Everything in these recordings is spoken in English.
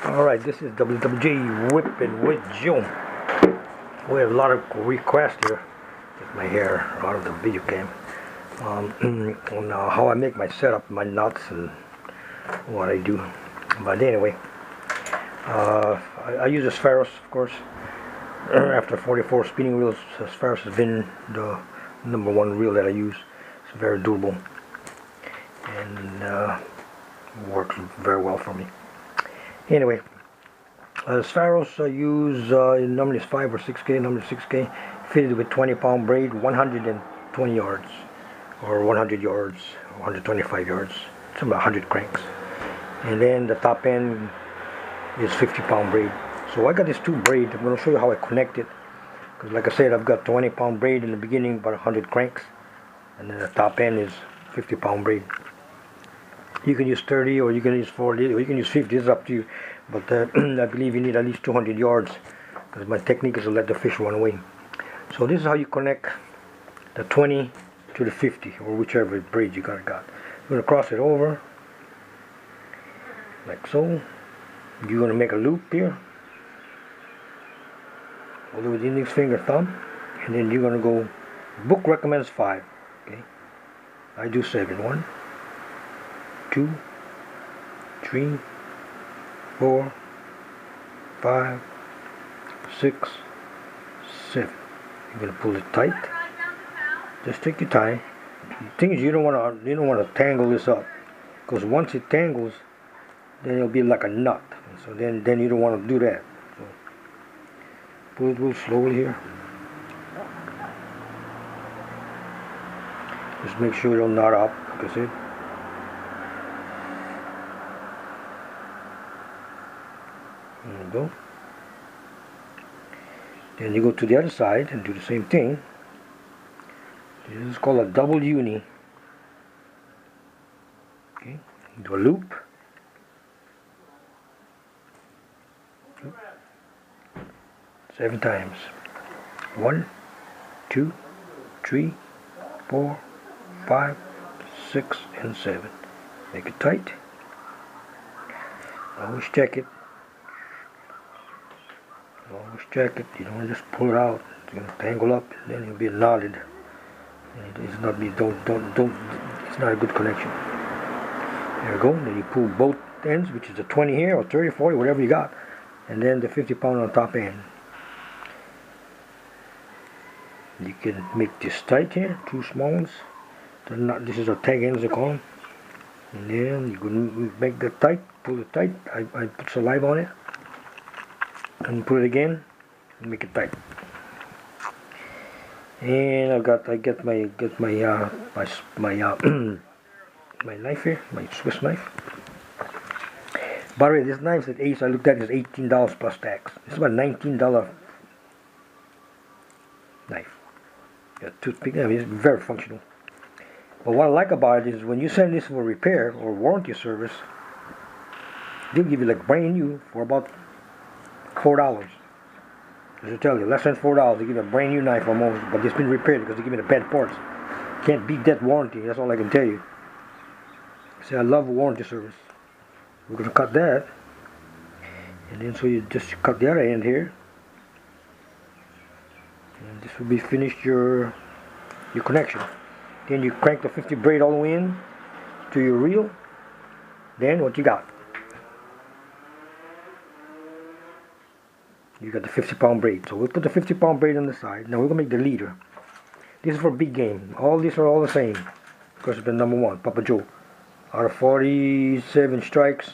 Alright, this is WWJ Whipping with Joe. We have a lot of requests here. Get my hair out of the video cam. On how I make my setup, my knots, and what I do. But anyway, I use a Spharos, of course. After 44 spinning wheels, Spharos has been the #1 reel that I use. It's very durable and works very well for me. Anyway, Spharos I use normally it's 5 or 6K, normally 6K, fitted with 20-pound braid, 120 yards, or 100 yards, 125 yards. It's about 100 cranks. And then the top end is 50-pound braid. So I got these two braid. I'm going to show you how I connect it. Because like I said, I've got 20-pound braid in the beginning, about 100 cranks. And then the top end is 50-pound braid. You can use 30 or you can use 40 or you can use 50, it's up to you. But I believe you need at least 200 yards because my technique is to let the fish run away. So this is how you connect the 20 to the 50 or whichever braid you got. You're going to cross it over like so. You're going to make a loop here. Hold it with the index finger, thumb, and then you're going to go, book recommends 5. Okay, I do 7. 1, 2, 3, 4, 5, 6, 7. You're gonna pull it tight. Just take your time. The thing is, you don't want to tangle this up, because once it tangles, then it'll be like a knot. So then you don't want to do that. So pull it real slowly here. Just make sure you don't knot up. Like I said. There you go. Then you go to the other side and do the same thing. This is called a double uni. Okay, do a loop. 7 times. 1, 2, 3, 4, 5, 6, and 7. Make it tight. Always check it. Always check it. You don't want to just pull it out. It's going to tangle up, and then you'll be knotted. And it's not be It's not a good connection. There you go. Then you pull both ends, which is a 20 here or 30, 40, whatever you got, and then the 50-pound on top end. You can make this tight here, 2 small ones. This is a tag ends they call them. And then you can make that tight, pull it tight. I put saliva on it. And put it again and make it tight. And I get my my knife here, my Swiss knife. By the way, this knife at Ace I looked at is $18 plus tax. It's about $19 knife. Got toothpick. I mean, it's very functional. But what I like about it is when you send this for repair or warranty service, they'll give you like brand new for about $4. As I tell you, less than $4, they give you a brand new knife almost, but it's been repaired because they give me the bad parts. Can't beat that warranty, that's all I can tell you. See, I love warranty service. We're going to cut that, and then so you just cut the other end here, and this will be finished your connection. Then you crank the 50 braid all the way in to your reel. Then what you got? You got the 50-pound braid. So we'll put the 50-pound braid on the side. Now we're going to make the leader. This is for big game. All these are all the same. Of course, it's been #1, Papa Joe. Out of 47 strikes,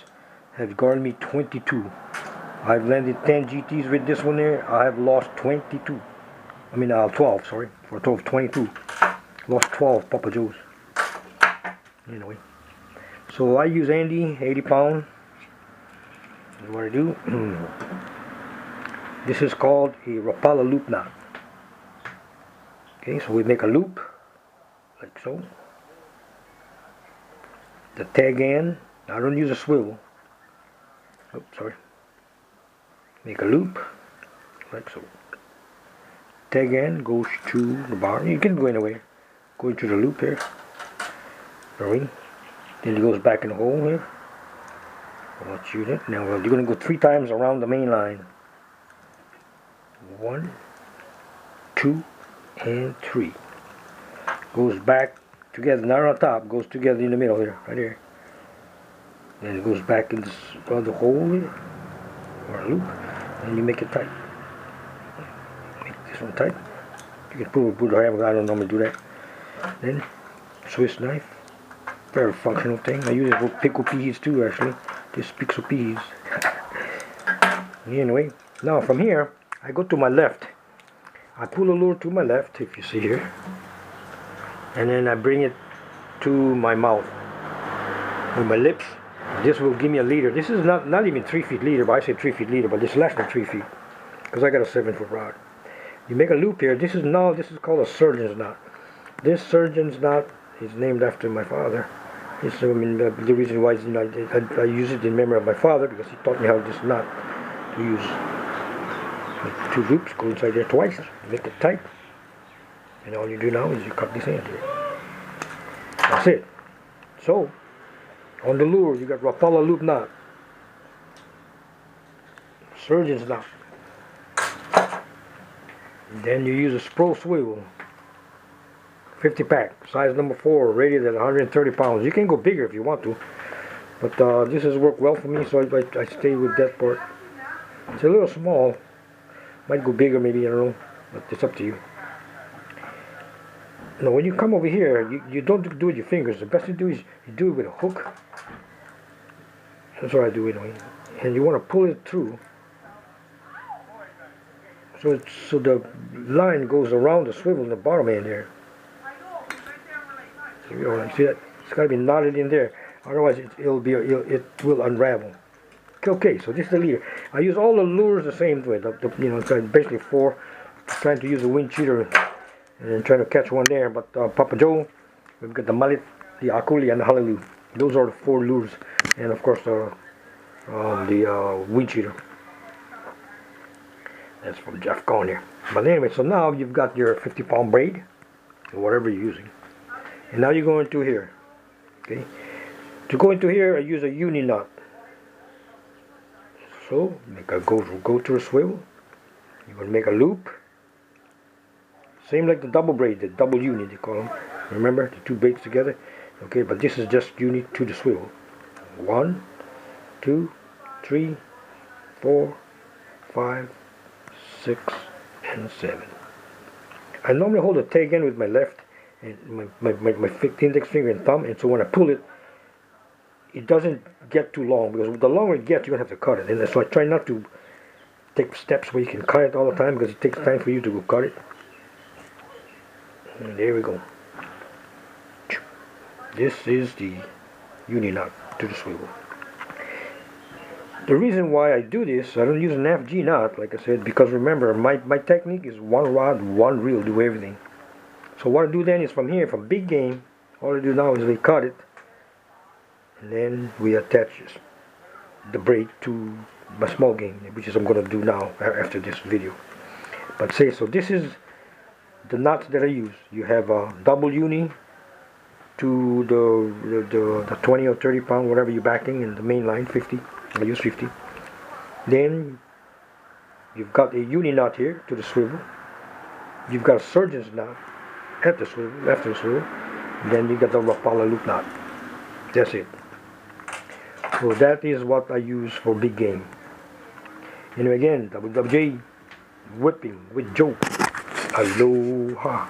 have garnered me 22. I've landed 10 GTs with this one there. I have lost 22. I mean, 12, sorry. For a total of 22. Lost 12 Papa Joes. Anyway. So I use Andy, 80-pound. That's what I do. This is called a Repeller Loopner. Okay, so we make a loop, like so. The tag end, I don't use a swivel. Oh, sorry. Make a loop, like so. Tag end goes to the bar. You can go anywhere. Go into the loop here. The ring. Then it goes back in the hole here. Let's shoot it. Now you're going to go 3 times around the main line. 1, 2, and 3. Goes back together, not on top, goes together in the middle here, right here. Then it goes back in this other hole here, or a loop, and you make it tight. Make this one tight. You can put a hammer, I don't normally do that. Then, Swiss knife. Very functional thing. I use it for pickle peas too, actually. Just pickle peas. Anyway, now from here, I go to my left. I pull the lure to my left, if you see here. And then I bring it to my mouth with my lips. This will give me a leader. This is not even 3 feet leader, but I say 3 feet leader, but it's less than 3 feet because I got a 7-foot rod. You make a loop here. This is called a surgeon's knot. This surgeon's knot is named after my father. It's the reason why I use it in memory of my father, because he taught me how this knot to use. Like 2 loops, go inside there twice, make it tight, and all you do now is you cut this end here. That's it. So, on the lure, you got Repeller loop knot, surgeon's knot. Then you use a spro swivel, 50 pack, size number 4, rated at 130 pounds. You can go bigger if you want to, but this has worked well for me, so I stay with that part. It's a little small, might go bigger maybe, I don't know, but it's up to you. Now when you come over here, you don't do it with your fingers. The best thing to do is you do it with a hook. That's what I do anyway. And you want to pull it through. So the line goes around the swivel in the bottom end there. So you see that? It's got to be knotted in there. Otherwise it will unravel. Okay, so this is the leader. I use all the lures the same way. Basically 4. Trying to use a wind cheater and trying to catch one there. But Papa Joe, we've got the mullet, the akuli, and the hallelujah. Those are the 4 lures, and of course the wind cheater. That's from Jeff Cohn here. But anyway, so now you've got your 50-pound braid, or whatever you're using, and now you go into here. Okay, to go into here, I use a Uni Knot. So go to a swivel. You're going to make a loop. Same like the double braid, the double uni they call them. Remember, the 2 braids together? Okay, but this is just uni to the swivel. 1, 2, 3, 4, 5, 6, and 7. I normally hold the tag end with my left and my index finger and thumb, and so when I pull it, it doesn't get too long, because the longer it gets, you're going to have to cut it. And so I try not to take steps where you can cut it all the time, because it takes time for you to go cut it. And there we go. This is the Uni Knot to the swivel. The reason why I do this, I don't use an FG knot, like I said, because remember, my technique is 1 rod, 1 reel, do everything. So what I do then is from here, from big game, all I do now is we cut it, and then we attach the braid to my small game, which is I'm going to do now after this video. But so this is the knots that I use. You have a double uni to the 20 or 30 pound, whatever you're backing, in the main line, 50. I use 50. Then you've got a uni knot here to the swivel. You've got a surgeon's knot at the swivel, after the swivel. And then you got the Repeller loop knot. That's it. So that is what I use for big game. And again, WWJ, whipping with Joe. Aloha.